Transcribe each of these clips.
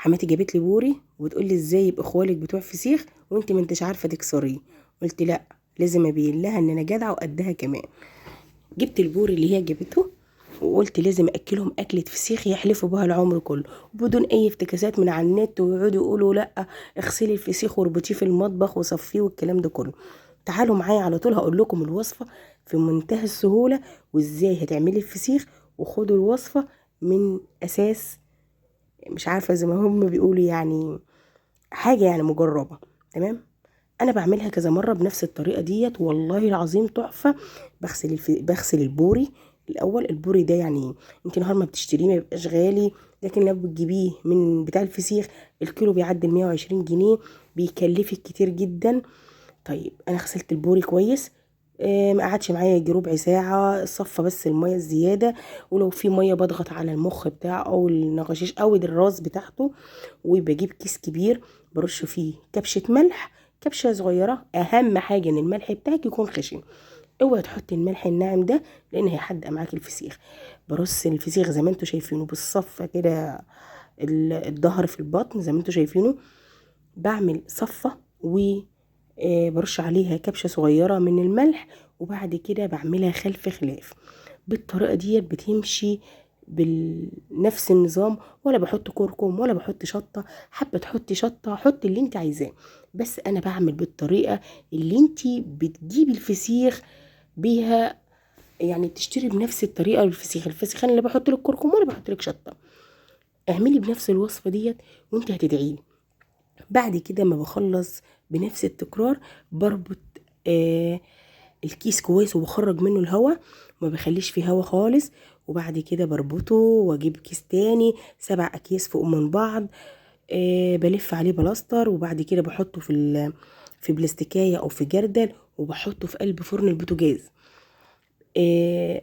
حماتي جابت لي بوري وبتقول لي ازاي يبقى اخوالك بتوع فسيخ وانت ما انتش عارفه تكسريه. قلت لا، لازم ابين لها ان انا جدعه وقدها كمان. جبت البوري اللي هي جابته وقلت لازم اكلهم اكله فسيخ يحلفوا بها العمر كله بدون اي افتكاسات من على النت ويقعدوا يقولوا لا اغسلي الفسيخ واربطيه في المطبخ وصفيه والكلام ده كله. تعالوا معايا على طول هقول لكم الوصفه في منتهى السهوله وازاي هتعملي الفسيخ. وخدوا الوصفه من اساس، مش عارفه زي ما هم بيقولوا يعني حاجه يعني مجربه. تمام. انا بعملها كذا مره بنفس الطريقه ديت والله العظيم تحفه. بغسل البوري الاول. البوري ده يعني انت نهار ما بتشتريه ما بيبقاش غالي، لكن لو بتجيبيه من بتاع الفسيخ الكيلو بيعدي 120 جنيه، بيكلفك كتير جدا. طيب انا غسلت البوري كويس. ما قعدش معايا يجي ربع ساعه، صفى بس الميه الزياده. ولو في ميه بضغط على المخ بتاعه او النغشيش او الراس بتاعته. وبجيب كيس كبير برش فيه كبشه ملح، كبشه صغيره. اهم حاجه ان الملح بتاعك يكون خشن. اوعي تحطي الملح الناعم ده لان هيحدق معاكي الفسيخ. برص الفسيخ زي ما انتوا شايفينه بالصفه كده، الظهر في البطن زي ما انتوا شايفينه. بعمل صفه و برش عليها كبشة صغيرة من الملح. وبعد كده بعملها خلف خلاف. بالطريقة دي بتمشي بنفس النظام. ولا بحط كركم ولا بحط شطة. حابة تحطي شطة حطي اللي انت عايزاه. بس انا بعمل بالطريقة اللي انت بتجيبي الفسيخ بيها. يعني تشتري بنفس الطريقة الفسيخ انا اللي بحط لك كركم ولا بحط لك شطة. اعملي بنفس الوصفة ديت وانت هتدعيلي. بعد كده ما بخلص بنفس التكرار بربط آه الكيس كويس وبخرج منه الهواء. ما بخليش فيه هواء خالص. وبعد كده بربطه واجيب كيس تاني 7 اكياس فوق من بعض. بلف عليه بلاستر وبعد كده بحطه في بلاستيكايه او في جردل وبحطه في قلب فرن البوتاجاز.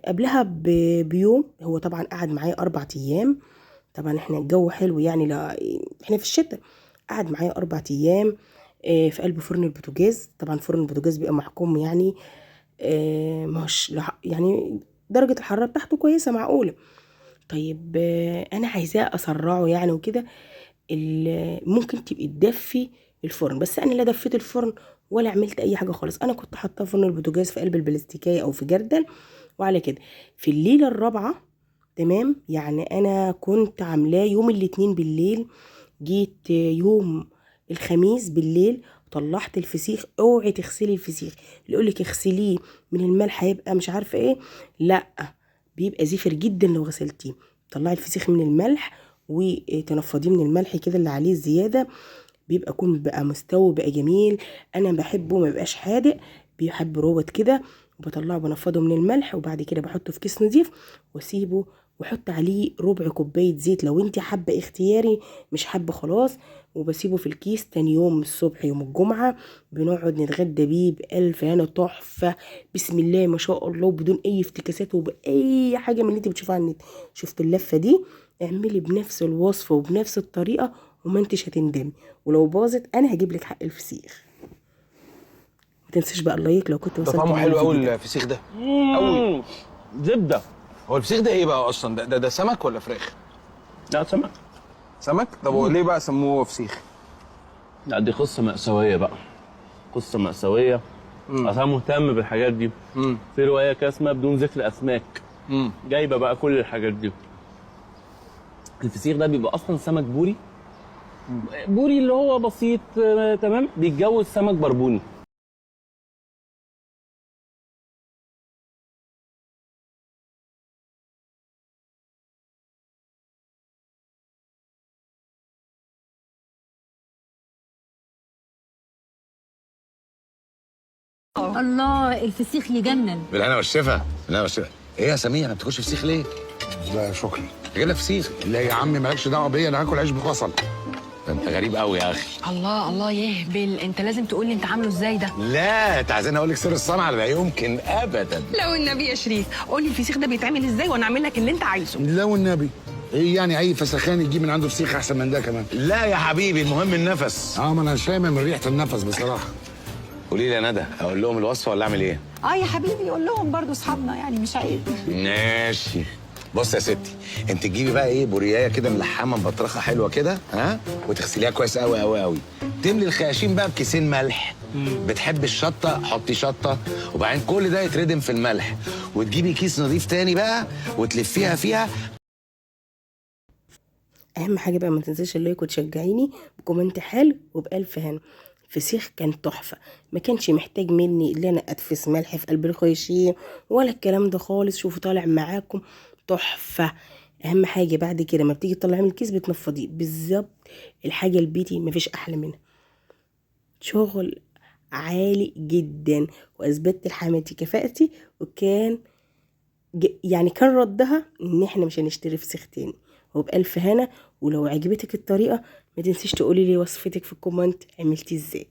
قبلها بيوم. هو طبعا قعد معايا 4 ايام. طبعا احنا الجو حلو يعني، لا احنا في الشتاء. قعد معايا 4 ايام في قلب فرن البوتاجاز. طبعا فرن البوتاجاز بيبقى محكوم يعني مش يعني درجة الحرارة بتاعته كويسة معقولة. طيب انا عايزاه اسرعه يعني وكده. ممكن تبقي تدفي الفرن، بس انا لا دفيت الفرن ولا عملت اي حاجة خالص. انا كنت حاطاه فرن البوتاجاز في قلب البلاستيكية او في جردل. وعلى كده في الليلة الرابعة، تمام، يعني انا كنت عاملاه يوم الاثنين بالليل. جيت يوم الخميس بالليل طلعت الفسيخ. اوعي تغسلي الفسيخ. اللي يقولك اغسليه من الملح هيبقى مش عارفه ايه، لا، بيبقى زفر جدا لو غسلتيه. طلعي الفسيخ من الملح وتنفضيه من الملح كده اللي عليه الزياده. بيبقى يكون بقى مستوي بقى جميل. انا بحبه ما بقاش حادق، بيحب روبت كده. وبطلعه بنفضه من الملح وبعد كده بحطه في كيس نظيف واسيبه. واحط عليه ربع كوبايه زيت لو انت حابه، اختياري، مش حابه خلاص. وبسيبه في الكيس. تاني يوم الصبح يوم الجمعه بنقعد نتغدى بيه بألف هنا تحفه. بسم الله ما شاء الله وبدون اي افتكاسات وباي حاجه من اللي انت بتشوفها على النت. شفت اللفه دي؟ اعملي بنفس الوصفه وبنفس الطريقه وما انتش هتندمي. ولو باظت انا هجيب لك حق الفسيخ. ما تنسيش بقى اللايك لو كنت ده وصلت طعمه من حلو الفيديو قوي ده. الفسيخ ده قوي. زبده. هو الفسيخ ده ايه بقى اصلا؟ ده سمك ولا فراخ؟ لا سمك. سمك؟ طب هو ليه بقى سموه فسيخ؟ لا دي قصه مأساويه بقى، قصه مأساويه. اصل انا مهتم بالحاجات دي. في روايه كده اسمها بدون ذكر اسماك، جايبه بقى كل الحاجات دي. الفسيخ ده بيبقى اصلا سمك بوري. بوري اللي هو بسيط تمام، بيتجوز سمك بربوني. الله الفسيخ يجنن. بالهنا والشفا، بالهنا والشفا. ايه يا سميح ما بتاكلش فسيخ ليه؟ لا شكرا. جاي لك فسيخ. لا يا عم مالكش دعوه بيا، انا هاكل عيش ببصل. ده انت غريب قوي يا اخي. الله الله يهبل، انت لازم تقول لي انت عامله ازاي ده. لا انت عايزين اقول لك سر الصنعه؟ لا يمكن ابدا. لو النبي يا شريف قول لي الفسيخ ده بيتعمل ازاي وانا اعمل لك اللي انت عايزه. لا والنبي. ايه يعني اي فسخان يجيب من عنده فسيخ احسن من ده كمان؟ لا يا حبيبي المهم النفس. ما انا شامم من ريحه النفس بصراحه. قولي لي يا ندى اقول لهم الوصفه ولا اعمل ايه؟ يا حبيبي قول لهم برضو اصحابنا يعني مش عيب. ماشي. بص يا ستي، انت تجيبي بقى ايه بوريايه كده ملحمه مبطرخه حلوه كده، ها، وتغسليها كويس قوي قوي قوي. تملي الخياشيم بقى بكيسين ملح. بتحبي الشطه حطي شطه، وبعدين كل ده يتردم في الملح، وتجيبي كيس نظيف تاني بقى وتلفيها فيها. اهم حاجه بقى ما تنساش اللايك وتشجعيني بكومنت حلو وبألف هنا. الفسيخ كان تحفه، ما كانش محتاج مني ان انا ادفس ملح في قلب الخياشيم ولا الكلام ده خالص. شوفوا طالع معاكم تحفه. اهم حاجه بعد كده ما بتيجي تطلعي من الكيس بتنفضيه بالظبط. الحاجه البيتي مفيش احلى منها. شغل عالي جدا، واثبتت لحماتي كفاءتي، وكان يعني كان ردها ان احنا مش هنشتري فسيخ تاني. وبألف هنا. ولو عجبتك الطريقة ما تنسيش تقولي لي وصفتك في الكومنت عملتي ازاي.